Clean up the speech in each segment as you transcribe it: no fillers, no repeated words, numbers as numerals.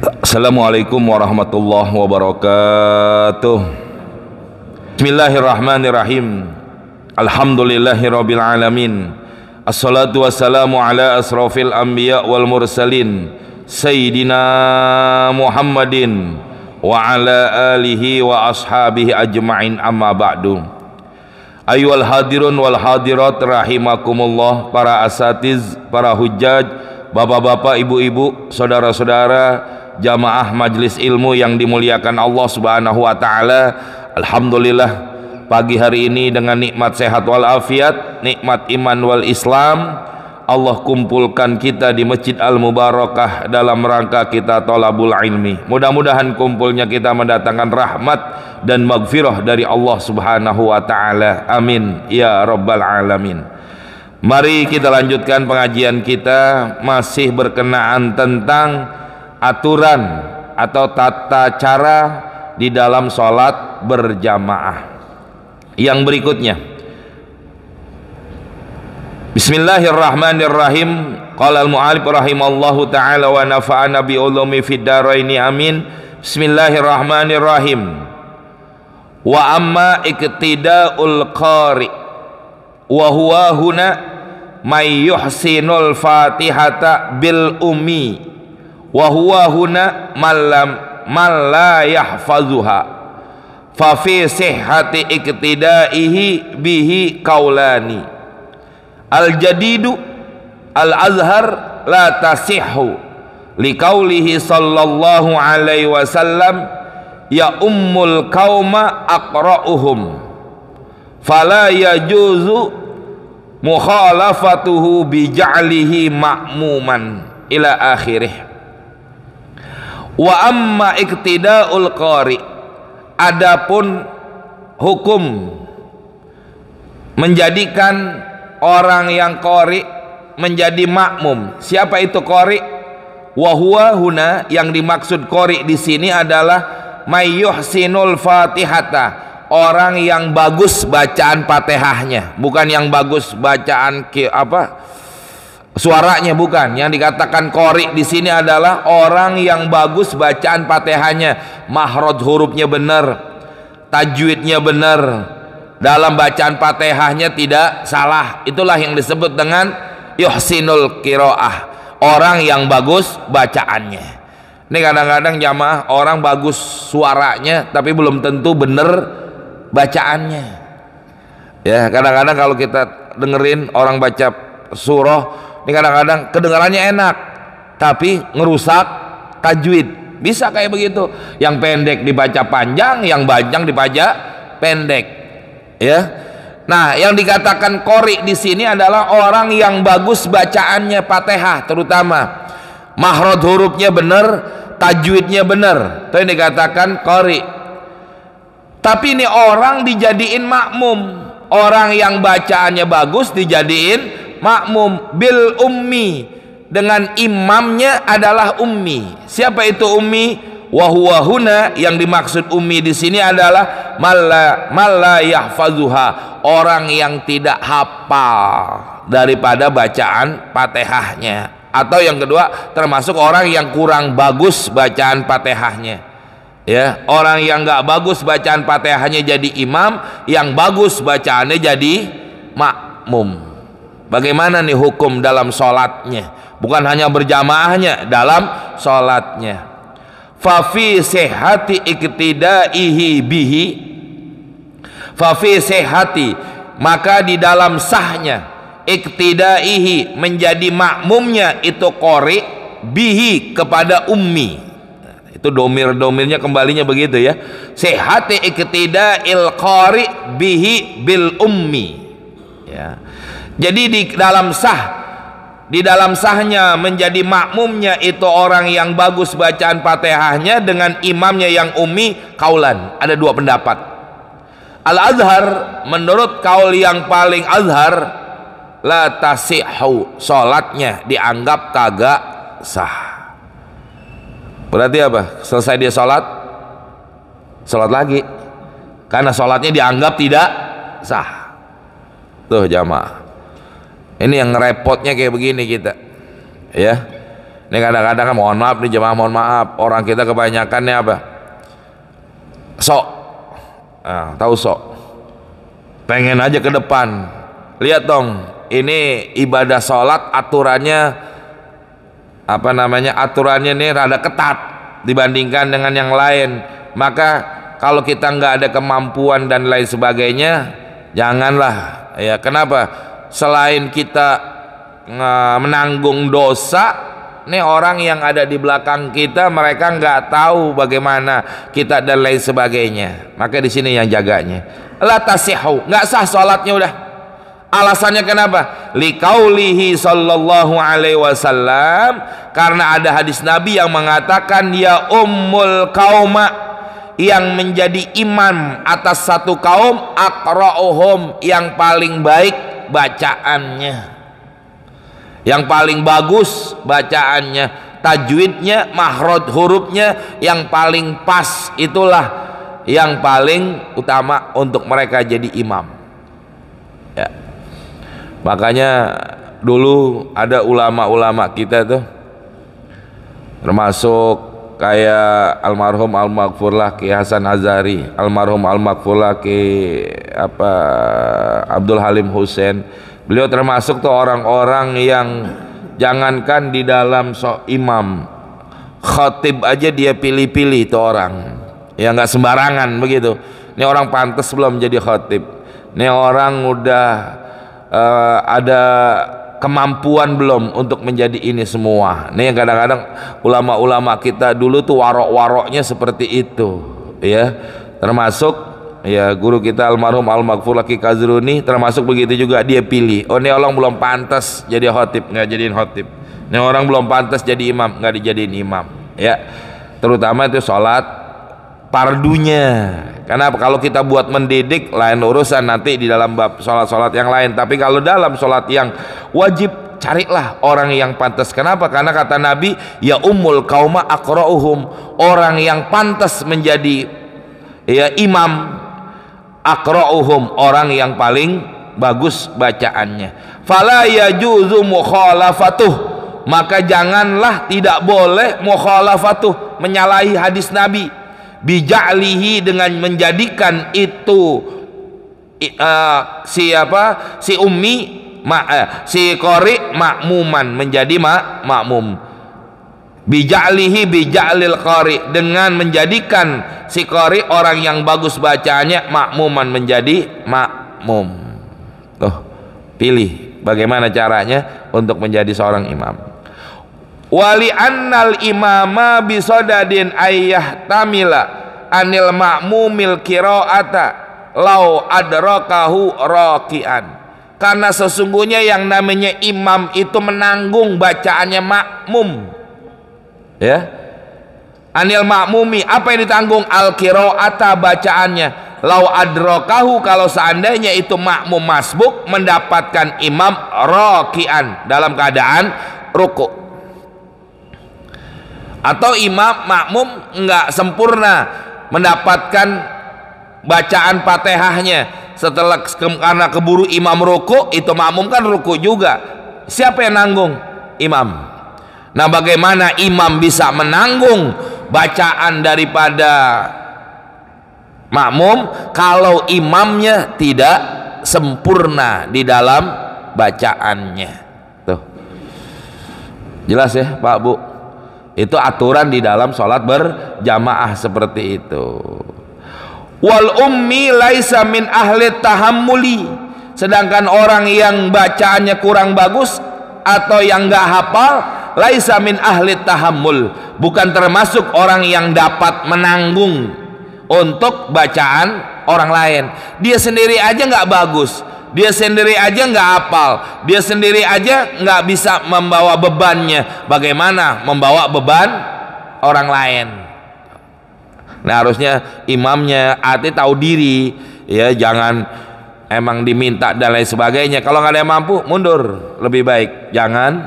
Assalamualaikum warahmatullahi wabarakatuh. Bismillahirrahmanirrahim. Alhamdulillahirabbil alamin. Assalatu wassalamu ala asrafil anbiya wal mursalin Sayyidina Muhammadin wa ala alihi wa ashabihi ajma'in, amma ba'du. Ayyuhal hadirun wal hadirat rahimakumullah, para asatiz, para hujjaj, bapak-bapak, ibu-ibu, saudara-saudara, jamaah majlis ilmu yang dimuliakan Allah Subhanahu wa taala. Alhamdulillah, pagi hari ini dengan nikmat sehat wal afiat, nikmat iman wal Islam, Allah kumpulkan kita di Masjid Al-Mubarakah dalam rangka kita thalabul ilmi. Mudah-mudahan kumpulnya kita mendatangkan rahmat dan maghfirah dari Allah Subhanahu wa taala. Amin ya rabbal alamin. Mari kita lanjutkan pengajian kita, masih berkenaan tentang aturan atau tata cara di dalam sholat berjamaah. Yang berikutnya, Bismillahirrahmanirrahim. Qala al-mu'allif rahimallahu ta'ala wa nafa'ana bi ulumi fid dharaini amin. Bismillahirrahmanirrahim. Wa amma iktida'ul qari wa huwa huna may yuhsinul fatihata bil ummi wa huwa huna man la yahfazuha fa fi sihhati iktidaihi bihi qaulani. Al jadidu al azhar la tasihhu liqaulihi sallallahu alaihi wasallam ya ummul qauma aqra'uhum fala yajuzu mukhalafatuhu bi ja'lihi ma'muman ila akhirih. Wa amma iktida'ul qari, adapun hukum menjadikan orang yang qari menjadi makmum. Siapa itu qari? Wa huwa huna, yang dimaksud qari di sini adalah may yuhsinul fatihata, orang yang bagus bacaan Fatihahnya, bukan yang bagus bacaan suaranya, bukan. Yang dikatakan qari di sini adalah orang yang bagus bacaan Fatihahnya, mahraj hurufnya benar, tajwidnya benar, dalam bacaan Fatihahnya tidak salah. Itulah yang disebut dengan yuhsinul qiraah, orang yang bagus bacaannya. Ini kadang-kadang jamaah orang bagus suaranya tapi belum tentu benar bacaannya. Ya, kadang-kadang kalau kita dengerin orang baca surah, ini kadang-kadang kedengarannya enak tapi ngerusak tajwid. Bisa kayak begitu. Yang pendek dibaca panjang, yang panjang dibaca pendek. Ya. Nah, yang dikatakan qari di sini adalah orang yang bagus bacaannya Fatihah, terutama mahraj hurufnya benar, tajwidnya benar. Itu yang dikatakan qari. Tapi ini orang dijadiin makmum, orang yang bacaannya bagus dijadiin makmum bil ummi, dengan imamnya adalah ummi. Siapa itu ummi? Wa huwa huna, yang dimaksud ummi di sini adalah malla yahfazuha, orang yang tidak hafal daripada bacaan Fatihahnya. Atau yang kedua, termasuk orang yang kurang bagus bacaan Fatihahnya. Ya, orang yang nggak bagus bacaan Fatihahnya jadi imam, yang bagus bacaannya jadi makmum. Bagaimana nih hukum dalam sholatnya? Bukan hanya berjamaahnya, dalam sholatnya. Fa fi sihhati iktidaihi bihi, fa fi sihhati, maka di dalam sahnya iktidaihi, menjadi makmumnya itu qari, bihi, kepada ummi. Itu domir-domirnya kembalinya begitu ya. Sihhati iktidail qari bihi bil ummi. Ya. Jadi di dalam sahnya menjadi makmumnya itu orang yang bagus bacaan Fatihahnya dengan imamnya yang ummi, kaulan. Ada dua pendapat. Al-azhar, menurut kaul yang paling azhar, la tasihhu, sholatnya dianggap kagak sah. Berarti apa? Selesai dia sholat lagi, karena sholatnya dianggap tidak sah. Tuh jamaah, ini yang repotnya kayak begini kita, ya. Ini kadang-kadang kan, mohon maaf nih jemaah, mohon maaf, orang kita kebanyakannya apa? Sok. Tahu sok. Pengen aja ke depan. Lihat dong, ini ibadah sholat aturannya apa namanya? Aturannya nih rada ketat dibandingkan dengan yang lain. Maka kalau kita nggak ada kemampuan dan lain sebagainya, janganlah. Ya, kenapa? Selain kita menanggung dosa, nih orang yang ada di belakang kita mereka nggak tahu bagaimana kita dan lain sebagainya. Maka di sini yang jaganya. La tasihu, nggak sah sholatnya udah. Alasannya kenapa? Liqaulihi sallallahu alaihi wasallam, karena ada hadis Nabi yang mengatakan ya ummul qauma, yang menjadi imam atas satu kaum, aqra'uhum, yang paling baik bacaannya, yang paling bagus bacaannya, tajwidnya, makhraj hurufnya yang paling pas, itulah yang paling utama untuk mereka jadi imam. Ya. Makanya dulu ada ulama-ulama kita tuh, termasuk kayak almarhum al-maghfurlah Ki Hasan Azhari, almarhum al-maghfurlah Ki Abdul Halim Hussein. Beliau termasuk tuh orang-orang yang jangankan di dalam imam, khatib aja dia pilih-pilih tuh orang. Ya nggak sembarangan begitu. Ini orang pantas belum jadi khatib. Ini orang udah ada kemampuan belum untuk menjadi ini semua. Nih kadang-kadang ulama-ulama kita dulu tuh warok-waroknya seperti itu, ya. Termasuk ya guru kita almarhum al-maghfur Ki Kazruni, termasuk begitu juga, dia pilih. Oh, ini orang belum pantas jadi khatib, nggak jadiin khatib. Ini orang belum pantas jadi imam, nggak dijadiin imam, ya. Terutama itu sholat pardunya. Karena kalau kita buat mendidik lain urusan nanti di dalam bab sholat-sholat yang lain. Tapi kalau dalam sholat yang wajib, carilah orang yang pantas. Kenapa? Karena kata Nabi, ya ummul qauma aqra'uhum, orang yang pantas menjadi ya imam, aqra'uhum, orang yang paling bagus bacaannya. Fala yajuzu mukhalafatuh, maka janganlah, tidak boleh mukhalafatuh, menyalahi hadis Nabi, bija'lihi, dengan menjadikan itu si ummi si qari makmuman, menjadi makmum. Bija'lihi bija'lil qari, dengan menjadikan si qari, orang yang bagus bacaannya, makmuman, menjadi makmum. Tuh, pilih bagaimana caranya untuk menjadi seorang imam. Wali annal imama bisodadin ayyah tamila anil ma'mumil qira'ata lau adrakahu raki'an, karena sesungguhnya yang namanya imam itu menanggung bacaannya makmum, ya. Anil ma'mumi, apa yang ditanggung? Al qira'ata, bacaannya. Lau adrakahu, kalau seandainya itu makmum masbuk mendapatkan imam raki'an, dalam keadaan ruku', atau imam makmum enggak sempurna mendapatkan bacaan Fatihahnya setelah, karena keburu imam ruku, itu makmum kan ruku juga, siapa yang nanggung? Imam. Nah, bagaimana imam bisa menanggung bacaan daripada makmum kalau imamnya tidak sempurna di dalam bacaannya? Tuh, jelas ya Pak Bu, itu aturan di dalam sholat berjamaah seperti itu. Wal ummi laisa min ahli tahammuli, sedangkan orang yang bacaannya kurang bagus atau yang nggak hafal, laisa min ahli tahammul, bukan termasuk orang yang dapat menanggung untuk bacaan orang lain. Dia sendiri aja nggak bagus, dia sendiri aja nggak hafal, dia sendiri aja nggak bisa membawa bebannya, bagaimana membawa beban orang lain? Nah, harusnya imamnya tahu diri, ya, jangan emang diminta dan lain sebagainya. Kalau nggak ada yang mampu, mundur lebih baik. Jangan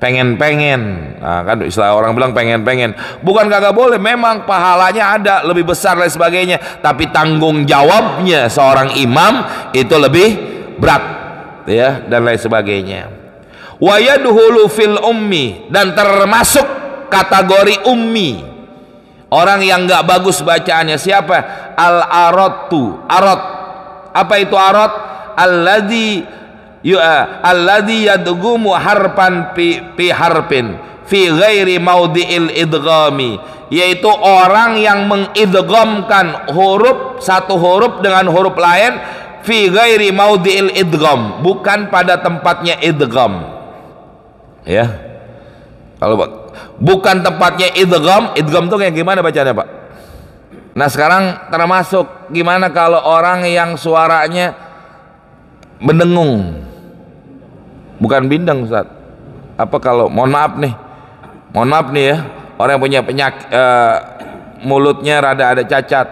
pengen-pengen. Nah, kan istilah orang bilang pengen-pengen. Bukan kagak boleh, memang pahalanya ada lebih besar dan sebagainya, tapi tanggung jawabnya seorang imam itu lebih berat, ya, dan lain sebagainya. Wa yadhulu fil ummi, dan termasuk kategori ummi, orang yang nggak bagus bacaannya. Siapa? Al aratu, arot. Apa itu arot? Alladzi yadgumu harpan fi harpin fi ghairi maudhi'il idghami, yaitu orang yang mengidghamkan satu huruf dengan huruf lain fi ghairi maudhi'il idgham, bukan pada tempatnya idgham. Ya, kalau bukan tempatnya idgham tuh kayak gimana bacanya, Pak? Nah, sekarang termasuk gimana kalau orang yang suaranya mendengung, bukan bindeng, Ustaz. Apa kalau mohon maaf nih ya, orang yang punya penyakit mulutnya rada ada cacat,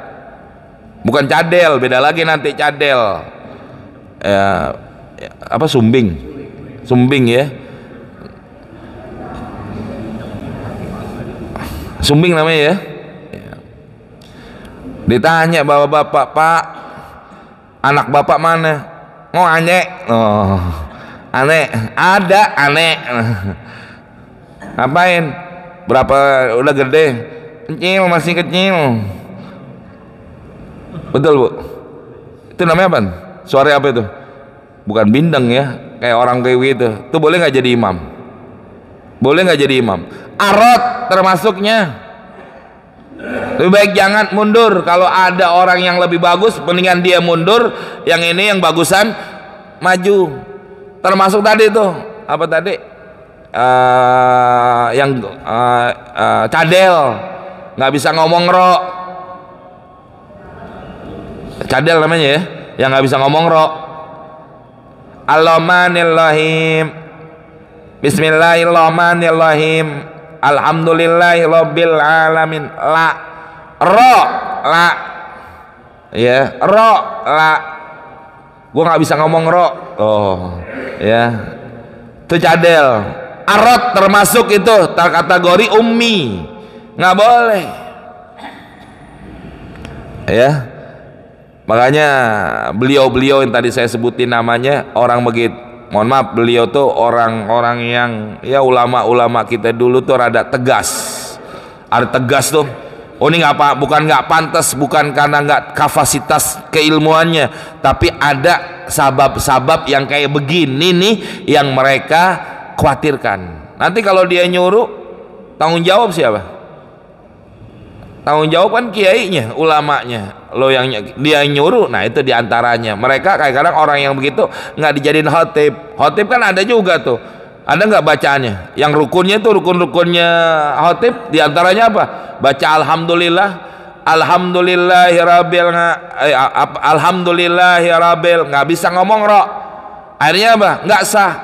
bukan cadel, beda lagi nanti cadel, apa sumbing ya, sumbing namanya ya. Ditanya bapak-bapak, Pak, anak bapak mana? Oh, aneh. Oh, aneh. Ada aneh. Ngapain? Berapa udah gede? Kecil, masih kecil. Betul, Bu? Itu namanya apa? Suara apa itu? Bukan bindeng ya, kayak orang kayak gitu. Itu boleh nggak jadi imam? Boleh nggak jadi imam? Arot termasuknya. Lebih baik jangan mundur. Kalau ada orang yang lebih bagus, mendingan dia mundur, yang ini yang bagusan maju. Termasuk tadi tuh apa tadi, yang cadel, nggak bisa ngomong ro, cadel namanya ya, yang nggak bisa ngomong ro. Allahumannillahim, bismillahirrahmanirrahim, alhamdulillahirabbil alamin, la, ro, la, ya, ro, la. Gua nggak bisa ngomong ro, oh ya, itu cadel. Arot termasuk itu kategori ummi, nggak boleh ya. Makanya beliau yang tadi saya sebutin namanya, orang begitu, mohon maaf, beliau tuh orang-orang yang ya ulama-ulama kita dulu tuh rada tegas. Ada tegas tuh, oh ini bukan nggak pantas, bukan karena nggak kapasitas keilmuannya, tapi ada sabab-sabab yang kayak begini nih yang mereka khawatirkan. Nanti kalau dia nyuruh, tanggung jawab siapa? Tanggung jawab kan kiainya, ulamanya. Lo yang dia nyuruh, nah itu diantaranya. Mereka kadang-kadang orang yang begitu nggak dijadiin khotib. Khotib kan ada juga tuh, ada nggak bacaannya? Yang rukunnya tuh rukun-rukunnya khotib, diantaranya apa? Baca alhamdulillah, alhamdulillahirabbil, nggak bisa ngomong ro. Akhirnya apa?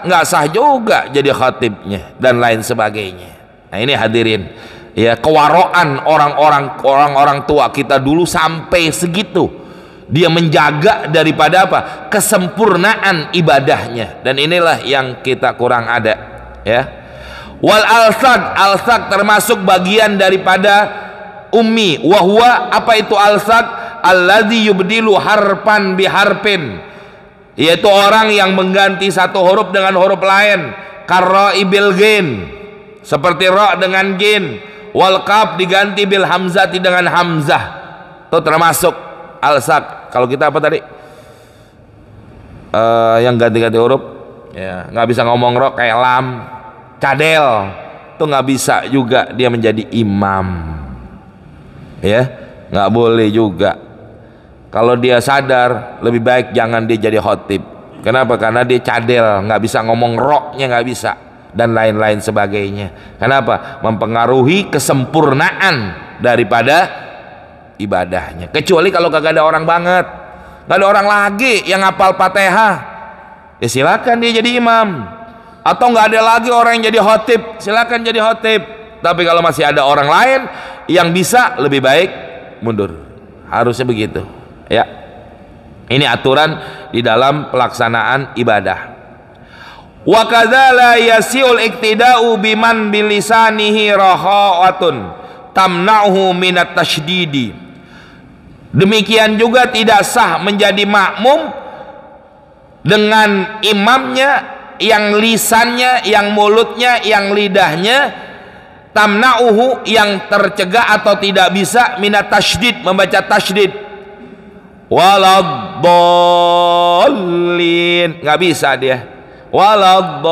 Nggak sah juga jadi khatibnya dan lain sebagainya. Nah ini hadirin, ya, kewaroan orang-orang tua kita dulu sampai segitu. Dia menjaga daripada apa? Kesempurnaan ibadahnya, dan inilah yang kita kurang ada ya. Wal alsaq termasuk bagian daripada ummi. Wahwa, apa itu alsaq? Alladzi yubdilu harpan biharpin, yaitu orang yang mengganti satu huruf dengan huruf lain. Karra ibil gin, seperti ro dengan gin. Wal qaf diganti bil hamzati dengan hamzah, itu termasuk alsaq. Kalau kita apa tadi, yang ganti-ganti huruf ya, nggak bisa ngomong ro, kayak lam, cadel, itu nggak bisa juga dia menjadi imam ya, nggak boleh juga. Kalau dia sadar, lebih baik jangan dia jadi khotib. Kenapa? Karena dia cadel, nggak bisa ngomong roknya, nggak bisa, dan lain-lain sebagainya. Kenapa? Mempengaruhi kesempurnaan daripada ibadahnya. Kecuali kalau kagak ada orang banget, nggak ada orang lagi yang hafal Fatihah, ya silakan dia jadi imam. Atau nggak ada lagi orang yang jadi khotib, silakan jadi khotib. Tapi kalau masih ada orang lain yang bisa, lebih baik mundur. Harusnya begitu ya. Ini aturan di dalam pelaksanaan ibadah. Wa kadzala yasiul iktida'u biman bilisanihi rahawatun tamna'uhu minat tasydidi. Demikian juga tidak sah menjadi makmum dengan imamnya yang lisannya, yang mulutnya, yang lidahnya, tamna'uhu yang tercegah atau tidak bisa minat tasydid, membaca tasydid. Waladdallin, nggak bisa dia. Waladdallin,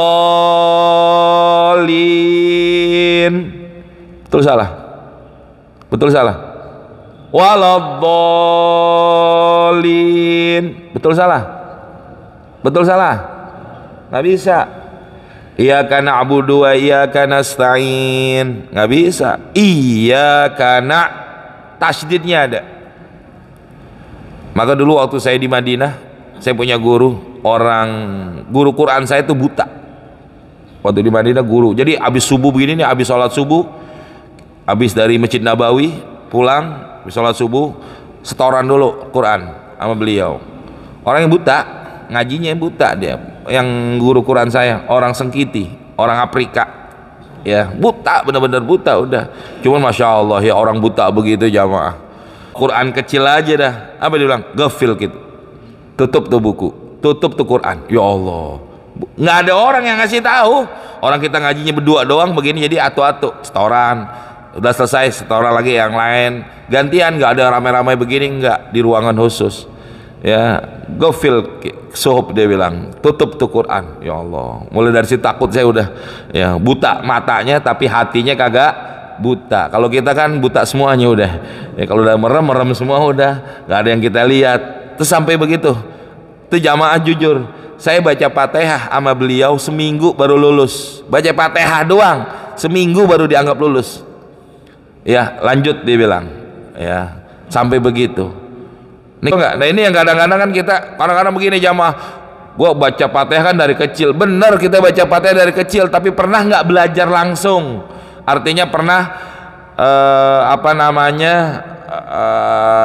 betul salah? Betul salah? Waladdallin, betul salah? Betul salah? Nggak bisa. Iyyaka na'budu wa iyyaka nasta'in, nggak bisa. Iyyaka tasydidnya ada. Maka dulu waktu saya di Madinah, saya punya guru Quran saya itu buta. Waktu di Madinah guru. Jadi habis subuh begini nih, habis sholat subuh, habis dari Masjid Nabawi pulang, habis sholat subuh, setoran dulu Quran sama beliau. Orang yang buta, ngajinya yang buta dia. Yang guru Quran saya orang Sengkiti, orang Afrika, ya buta, benar-benar buta udah. Cuman masya Allah ya, orang buta begitu jamaah. Quran kecil aja dah, apa dia bilang? Gafil gitu. Tutup tuh buku, tutup tuh Quran. Ya Allah, nggak ada orang yang ngasih tahu. Orang kita ngajinya berdua doang begini, jadi atu-atu setoran. Udah selesai setoran lagi yang lain, gantian, nggak ada ramai-ramai begini, nggak di ruangan khusus. Ya, gofil suhub dia bilang, tutup tuh Quran. Ya Allah, mulai dari situ takut saya udah, ya buta matanya tapi hatinya kagak buta. Kalau kita kan buta semuanya udah, ya kalau udah merem semua udah, nggak ada yang kita lihat. Terus sampai begitu, tuh jamaah jujur, saya baca Fatihah sama beliau seminggu baru lulus. Baca Fatihah doang seminggu baru dianggap lulus. Ya lanjut dia bilang, ya sampai begitu. Nah ini yang kadang-kadang kan kita kadang-kadang begini jamaah, gua baca Fatihah kan dari kecil. Bener kita baca Fatihah dari kecil, tapi pernah nggak belajar langsung? Artinya pernah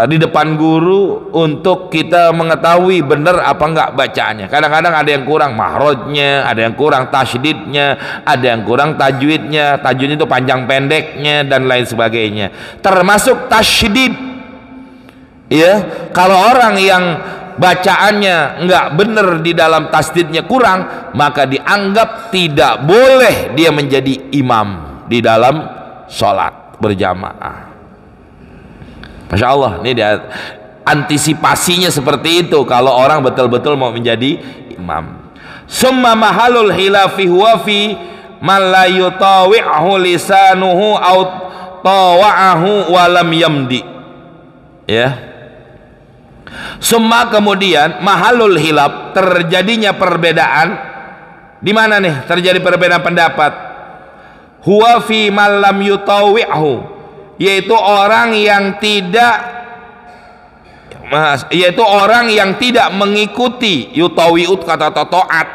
di depan guru untuk kita mengetahui bener apa enggak bacaannya. Kadang-kadang ada yang kurang mahrojnya, ada yang kurang tasydidnya, ada yang kurang tajwidnya. Tajwid itu panjang pendeknya dan lain sebagainya, termasuk tasydid. Ya, kalau orang yang bacaannya enggak bener di dalam tasydidnya kurang, maka dianggap tidak boleh dia menjadi imam di dalam sholat berjamaah. Masya Allah, ini dia antisipasinya seperti itu kalau orang betul-betul mau menjadi imam. Summa mahalul hilafi huwa fi man la yutawi'hu lisanuhu aw tawa'ahu wa lam yamdi. Ya. Summa kemudian mahalul hilaf, terjadinya perbedaan. Di mana nih terjadi perbedaan pendapat? Huwa fi man lam yutawi'hu, yaitu orang yang tidak mengikuti. Yutawi'ut kata taat,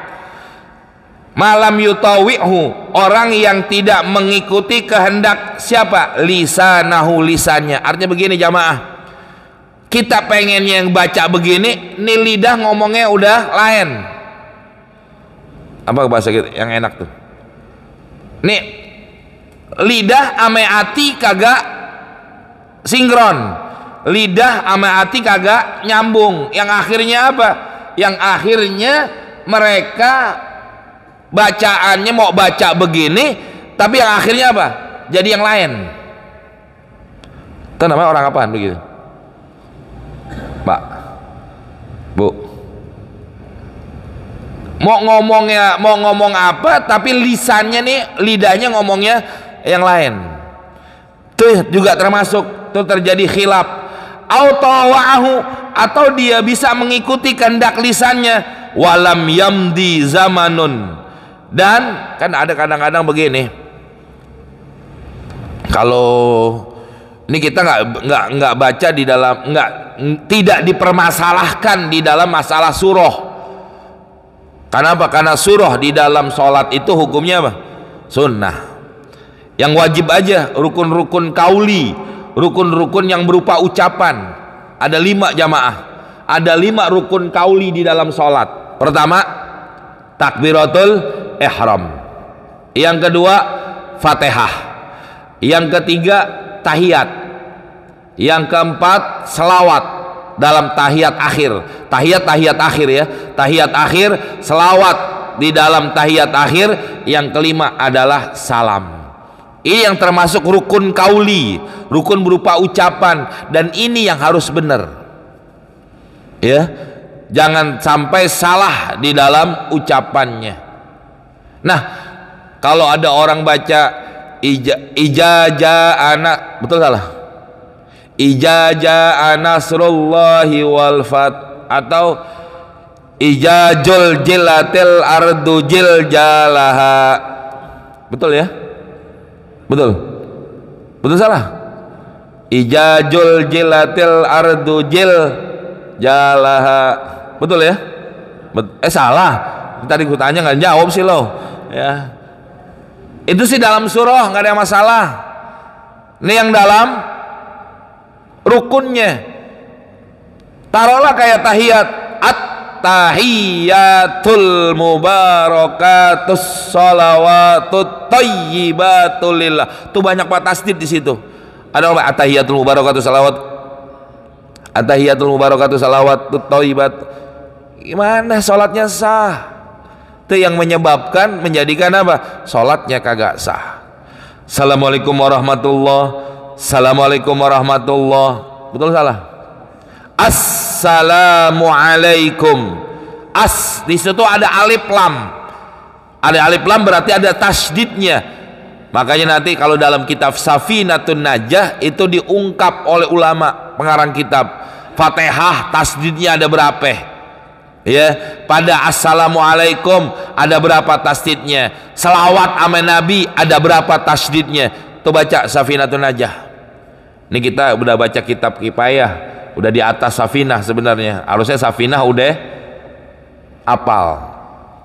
malam yutawi'hu, orang yang tidak mengikuti kehendak siapa? Lisanahu, lisannya. Artinya begini jamaah, kita pengen yang baca begini, nih lidah ngomongnya udah lain. Apa bahasa gitu yang enak tuh? Nih lidah ame hati kagak sinkron, lidah ame hati kagak nyambung. Yang akhirnya apa? Yang akhirnya mereka bacaannya mau baca begini, tapi yang akhirnya apa? Jadi yang lain. Itu namanya orang apaan begitu? Pak, Bu, mau ngomong apa, tapi lisannya nih, lidahnya ngomongnya yang lain. Tuh juga termasuk tuh terjadi khilaf. Atau dia bisa mengikuti kehendak lisannya, walam yamdi zamanun. Dan kan ada kadang-kadang begini, kalau ini kita nggak baca di dalam, tidak dipermasalahkan di dalam masalah surah. Karena apa? Karena surah di dalam sholat itu hukumnya apa? Sunnah. Yang wajib aja rukun-rukun kauli, rukun-rukun yang berupa ucapan. Ada 5 jamaah. Ada 5 rukun kauli di dalam sholat. Pertama, takbiratul ihram. Yang kedua, Fatihah. Yang ketiga, tahiyat. Yang keempat, selawat dalam tahiyat akhir. Tahiyat akhir ya. Tahiyat akhir, selawat di dalam tahiyat akhir. Yang kelima adalah salam. Ini yang termasuk rukun kauli, rukun berupa ucapan, dan ini yang harus benar. Ya, jangan sampai salah di dalam ucapannya. Nah, kalau ada orang baca ijazah anak, betul salah? Ijazah nasrullahi wal fat, atau ijazul jilatil ardu jiljalaha, betul ya? Betul? Betul salah? Ijazul jilatil ardu jiljalaha, betul ya? Salah. Tadi gue tanya nggak jawab sih lo. Ya, itu sih dalam surah nggak ada masalah. Ini yang dalam rukunnya. Taruhlah kayak tahiyat, at-tahiyatul mubarakatus shalawatut thayyibatul lillah. Tuh banyak banget tasdid di situ. Ada apa? At-tahiyatul mubarakatus salawat, at-tahiyatul mubarakatus salawatut thayyibat. Gimana sholatnya sah? Itu yang menyebabkan, menjadikan apa? Sholatnya kagak sah. Assalamualaikum warahmatullah, assalamualaikum warahmatullah, betul salah? Assalamualaikum. Di situ ada alif lam. Ada alif lam berarti ada tasydidnya. Makanya nanti kalau dalam kitab Safinatun Najah itu diungkap oleh ulama pengarang kitab, Fatihah tasydidnya ada berapa? Ya, pada assalamualaikum ada berapa tasydidnya? Selawat sama Nabi ada berapa tasydidnya? Tuh baca Safinatun Najah. Ini kita udah baca kitab Kifayah, udah di atas Safinah sebenarnya. Harusnya Safinah udah apal.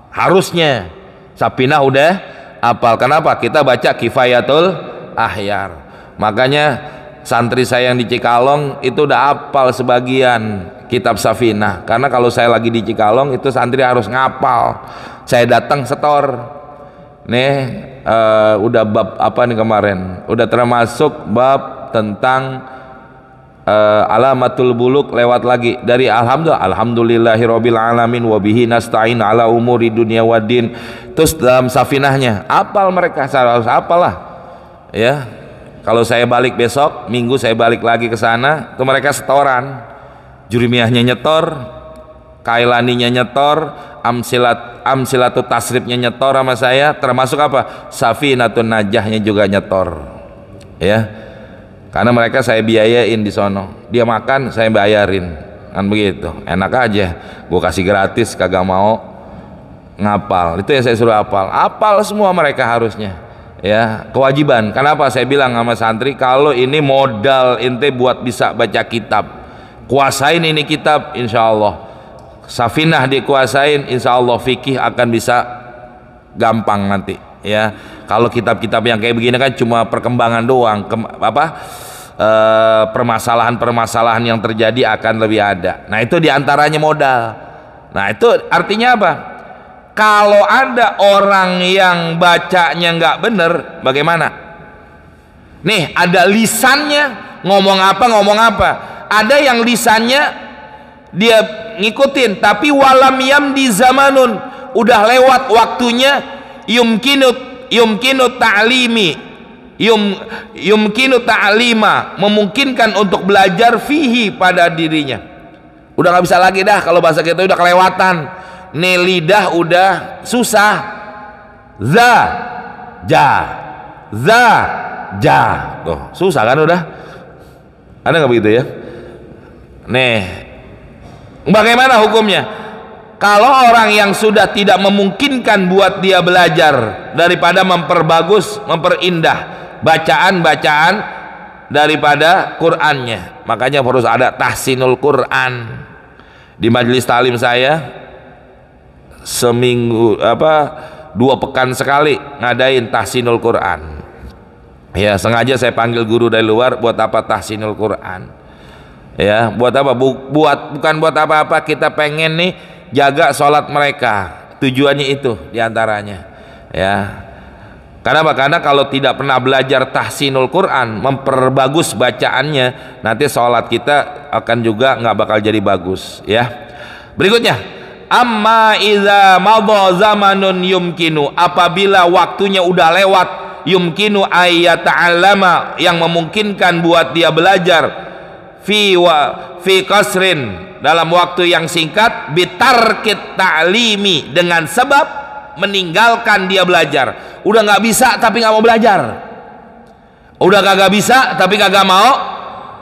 Harusnya Safinah udah apal. Kenapa? Kita baca Kifayatul Ahyar. Makanya santri saya yang di Cikalong itu udah apal sebagian kitab Safinah, karena kalau saya lagi di Cikalong itu santri harus ngapal. Saya datang setor nih, udah bab apa nih kemarin, udah termasuk bab tentang alamatul buluk, lewat lagi dari alhamdulillahirabbil alamin wa bihi nasta'in ala umuri dunya waddin. Terus dalam Safinahnya apal, mereka harus apal lah ya. Kalau saya balik besok minggu, saya balik lagi ke sana, tuh mereka setoran. Jurumiyahnya nyetor, Kailaninya nyetor, Amsilatut Tasrifnya nyetor sama saya, termasuk apa? Safinatun Najahnya juga nyetor. Ya. Karena mereka saya biayain di sono. Dia makan saya bayarin. Kan begitu. Enak aja. Gue kasih gratis kagak mau ngapal. Itu yang saya suruh apal. Apal semua mereka harusnya. Ya, kewajiban. Kenapa saya bilang sama santri, kalau ini modal ente buat bisa baca kitab. Kuasain ini kitab, insya Allah Safinah dikuasain, insya Allah fikih akan bisa gampang nanti ya. Kalau kitab-kitab yang kayak begini kan cuma perkembangan doang, permasalahan-permasalahan yang terjadi akan lebih ada. Nah itu diantaranya modal. Nah itu artinya apa? Kalau ada orang yang bacanya nggak bener, bagaimana? Nih ada lisannya ngomong apa. Ada yang lisannya dia ngikutin, tapi walam yamdi zamanun, udah lewat waktunya, yumkinu ta'lima, memungkinkan untuk belajar fihi pada dirinya. Udah nggak bisa lagi dah, kalau bahasa kita udah kelewatan. Nih lidah udah susah. Ja. Tuh, susah kan udah. Ada nggak begitu ya? Nih, bagaimana hukumnya? Kalau orang yang sudah tidak memungkinkan buat dia belajar, daripada memperbagus, memperindah bacaan-bacaan daripada Qur'annya, makanya harus ada tahsinul Qur'an. Di majelis talim saya seminggu 2 pekan sekali ngadain tahsinul Qur'an. Ya, sengaja saya panggil guru dari luar. Buat apa tahsinul Qur'an? Ya, buat apa? Bukan buat apa-apa, kita pengen nih jaga sholat mereka. Tujuannya itu diantaranya. Ya, kenapa? Karena kalau tidak pernah belajar tahsinul Quran, memperbagus bacaannya, nanti sholat kita akan juga nggak bakal jadi bagus. Ya, berikutnya Amma idza madha zamanun yumkinu, apabila waktunya udah lewat, yumkinu ayyata'allama, yang memungkinkan buat dia belajar, fi qasrin, dalam waktu yang singkat, bitarkit ta'limi, dengan sebab meninggalkan dia belajar. Udah nggak bisa tapi nggak mau belajar, udah kagak bisa tapi kagak mau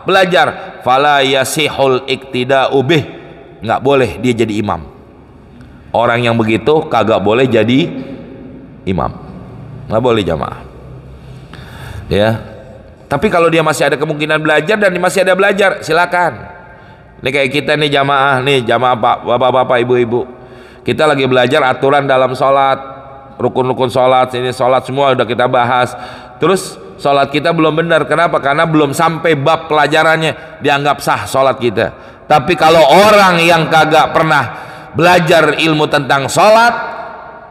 belajar. Fala yasihul iktida'u bih, nggak boleh dia jadi imam. Orang yang begitu kagak boleh jadi imam, nggak boleh jamaah ya. Tapi kalau dia masih ada kemungkinan belajar dan masih ada belajar, silakan. Ini kayak kita nih jamaah, pak, bapak-bapak, ibu-ibu, kita lagi belajar aturan dalam sholat, rukun-rukun sholat, ini sholat semua udah kita bahas. Terus sholat kita belum benar, kenapa? Karena belum sampai bab pelajarannya, dianggap sah sholat kita. Tapi kalau orang yang kagak pernah belajar ilmu tentang sholat,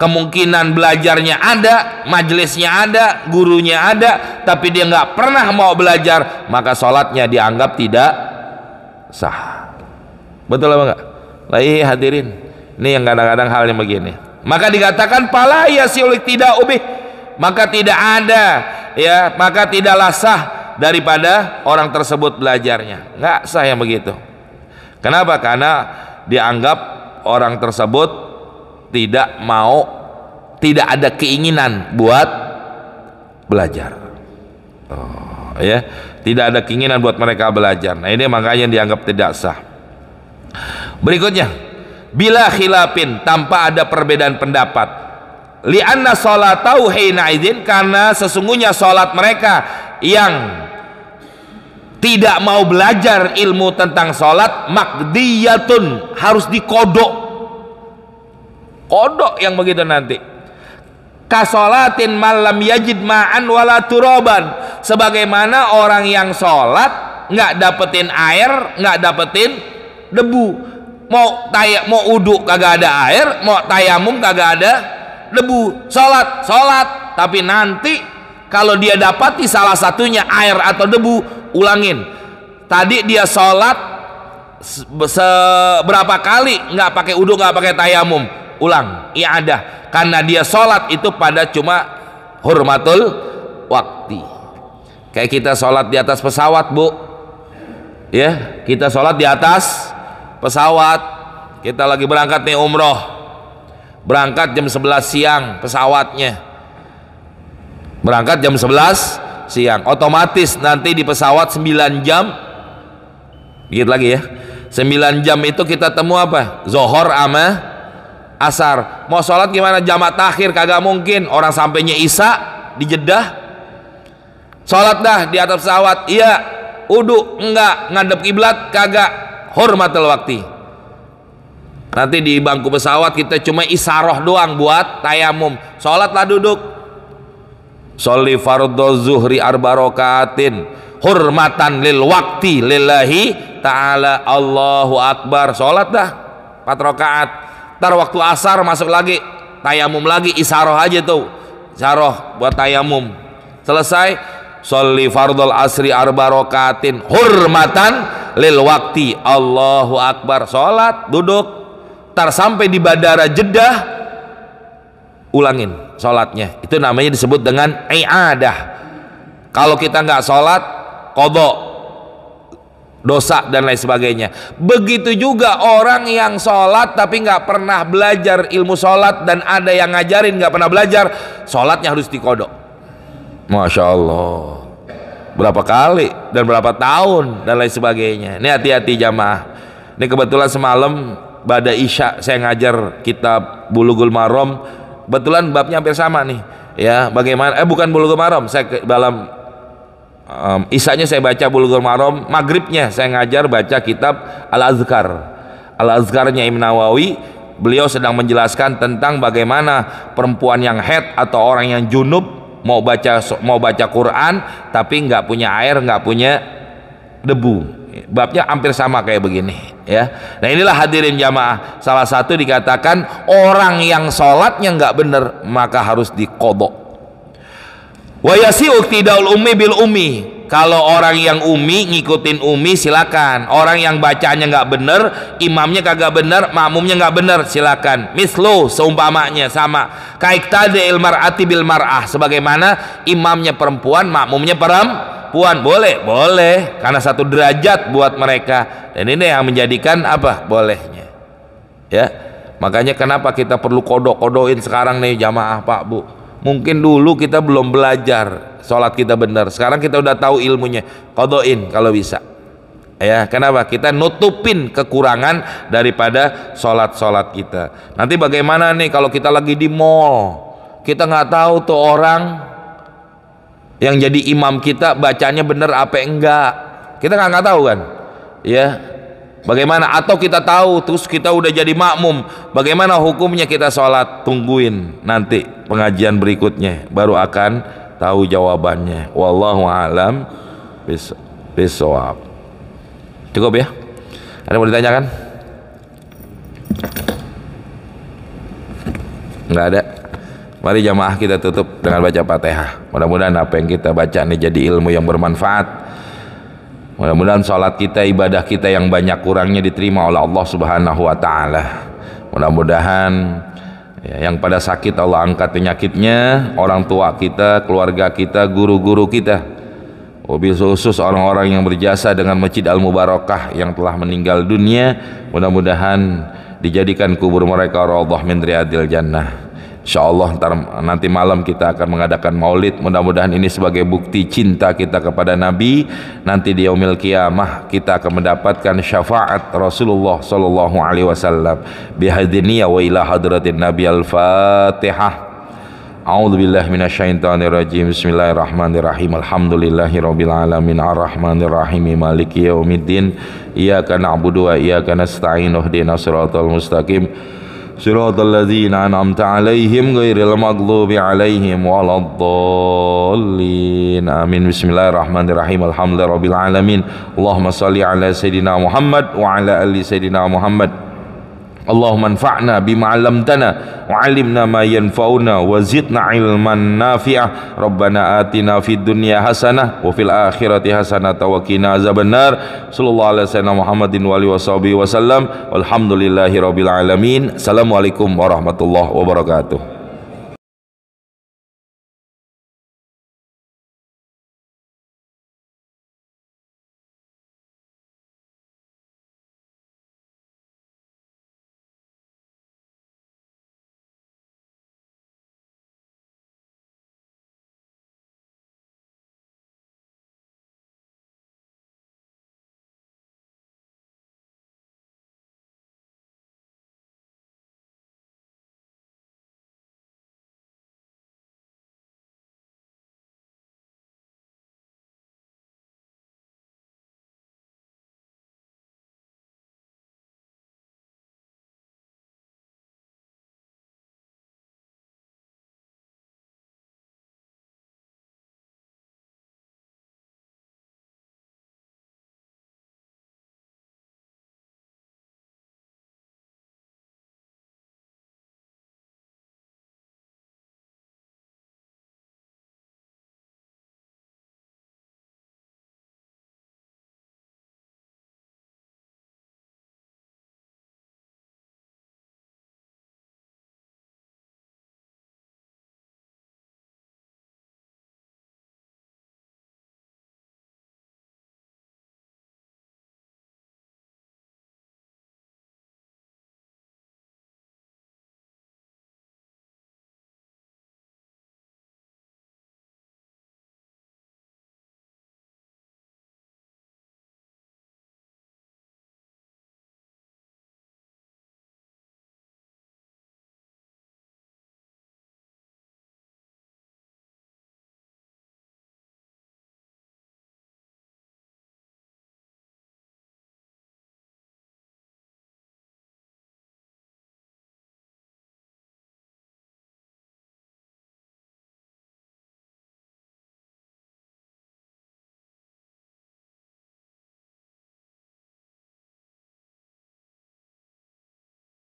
kemungkinan belajarnya ada, majelisnya ada, gurunya ada, tapi dia nggak pernah mau belajar, maka sholatnya dianggap tidak sah. Betul apa enggak? Lai hadirin, ini yang kadang-kadang hal yang begini. Maka dikatakan pala yasiulik tidak ubih, maka tidak ada ya, maka tidaklah sah daripada orang tersebut belajarnya. Nggak sah yang begitu. Kenapa? Karena dianggap orang tersebut tidak mau, tidak ada keinginan buat belajar. Ya, tidak ada keinginan buat mereka belajar. Nah, ini makanya dianggap tidak sah. Berikutnya, bila khilafin, tanpa ada perbedaan pendapat. Li'anna sholatau hina idzin, karena sesungguhnya sholat mereka yang tidak mau belajar ilmu tentang sholat, makdiyatun, harus dikodok. Kodok yang begitu nanti. Kasolatin malam yajid ma'an wala turoban, sebagaimana orang yang sholat nggak dapetin air, nggak dapetin debu. Mau uduk kagak ada air, mau tayamum kagak ada debu. Sholat, tapi nanti kalau dia dapati salah satunya air atau debu, ulangin. Tadi dia sholat seberapa kali nggak pakai uduk, nggak pakai tayamum, ulang i'adah, karena dia sholat itu pada cuma hurmatul wakti. Kayak kita sholat di atas pesawat, bu ya, kita sholat di atas pesawat. Kita lagi berangkat nih umroh, berangkat jam 11 siang pesawatnya, berangkat jam 11 siang, otomatis nanti di pesawat 9 jam, dikit lagi ya, 9 jam itu kita temu apa? Zohor sama asar. Mau sholat gimana? Jamak takhir kagak mungkin, orang sampainya isya di Jeddah. Sholat dah di atas pesawat, iya. Udu enggak, ngadep kiblat kagak, hurmatul wakti. Nanti di bangku pesawat kita cuma isaroh doang buat tayamum, sholatlah duduk. Sholli fardhu zuhri arba rakatin hurmatan lil wakti lillahi ta'ala, Allahu akbar, sholat dah 4 rakaat. Ntar waktu asar masuk lagi, tayamum lagi, isaroh aja tuh, isaroh buat tayamum. Selesai, sholli fardhul asri arba rakatin hurmatan lil wakti, Allahu akbar, sholat, duduk. Ntar sampai di bandara Jeddah, ulangin sholatnya. Itu namanya disebut dengan i'adah. Kalau kita nggak sholat, qadha, dosa dan lain sebagainya. Begitu juga orang yang sholat tapi nggak pernah belajar ilmu sholat, dan ada yang ngajarin nggak pernah belajar, sholatnya harus dikodok. Masya Allah, berapa kali dan berapa tahun dan lain sebagainya. Ini hati-hati jamaah. Ini kebetulan semalam pada isya saya ngajar kitab Bulughul Maram, kebetulan babnya hampir sama nih ya, bagaimana bukan Bulughul Maram, saya dalam isanya saya baca Bulughul Maram, maghribnya saya ngajar baca kitab Al-Azkar. Al-Azkarnya Imam Nawawi, beliau sedang menjelaskan tentang bagaimana perempuan yang haid atau orang yang junub mau baca Quran tapi nggak punya air, nggak punya debu. Babnya hampir sama kayak begini ya. Nah inilah hadirin jamaah, salah satu dikatakan orang yang sholatnya nggak bener maka harus diqadha. Wa yasi'u iktida'ul ummi bil ummi, Kalau orang yang umi ngikutin umi silakan. Orang yang bacanya nggak bener, imamnya kagak bener, makmumnya nggak bener, silakan. Mislu seumpamanya sama. Kaiktadil mar'ati bil mar'ah, sebagaimana imamnya perempuan, makmumnya perempuan, boleh karena satu derajat buat mereka. Dan ini yang menjadikan apa? Bolehnya. Ya. Makanya kenapa kita perlu kodok-kodokin sekarang nih jamaah Pak Bu. Mungkin dulu kita belum belajar sholat kita benar, sekarang kita udah tahu ilmunya, kodoin kalau bisa ya. Kenapa? Kita nutupin kekurangan daripada sholat kita. Nanti bagaimana nih kalau kita lagi di mall, kita nggak tahu tuh orang yang jadi imam kita bacanya bener apa enggak, kita nggak tahu kan ya. Bagaimana? Atau kita tahu terus kita udah jadi makmum, bagaimana hukumnya kita sholat? Tungguin nanti pengajian berikutnya baru akan tahu jawabannya. Wallahu a'lam bishawab. Cukup ya? Ada yang mau ditanyakan? Nggak ada. Mari jamaah kita tutup dengan baca Fatihah. Mudah-mudahan apa yang kita baca ini jadi ilmu yang bermanfaat. Mudah-mudahan sholat kita, ibadah kita yang banyak kurangnya diterima oleh Allah Subhanahu wa ta'ala. Mudah-mudahan ya, yang pada sakit Allah angkat penyakitnya, orang tua kita, keluarga kita, guru-guru kita, wabil khusus orang-orang yang berjasa dengan Masjid Al-Mubarakah yang telah meninggal dunia, mudah-mudahan dijadikan kubur mereka raudhah min riyadil jannah. InsyaAllah nanti malam kita akan mengadakan maulid. Mudah-mudahan ini sebagai bukti cinta kita kepada Nabi. Nanti di yaumil qiyamah kita akan mendapatkan syafaat Rasulullah sallallahu alaihi wasallam bihadiniya wa ila hadratin Nabi. Al-Fatihah. A'udzu billahi minasyaitonir rajim. Bismillahirrahmanirrahim. Alhamdulillahirabbil alamin arrahmanir rahim maliki yaumiddin. Iyyaka na'budu wa iyyaka nasta'in. Ihdinas siratal mustaqim. Siratal ladzina an'amta 'alaihim ghairil maghdubi 'alaihim waladdallin. Amin. Bismillahirrahmanirrahim. Alhamdulillahirabbil alamin. Allahumma shalli ala sayidina Muhammad wa ala ali sayidina Muhammad. Allahumma anfa'na bima 'allamtana wa 'allimna ma yanfa'una wa zidna 'ilman nafi'ah. Rabbana atina fid dunya hasanah wa fil akhirati hasanah wa qina azabannar. Sallallahu alaihi wasallam Muhammadin wa alihi washabihi wasallam. Walhamdulillahirabbil alamin. Assalamualaikum warahmatullahi wabarakatuh.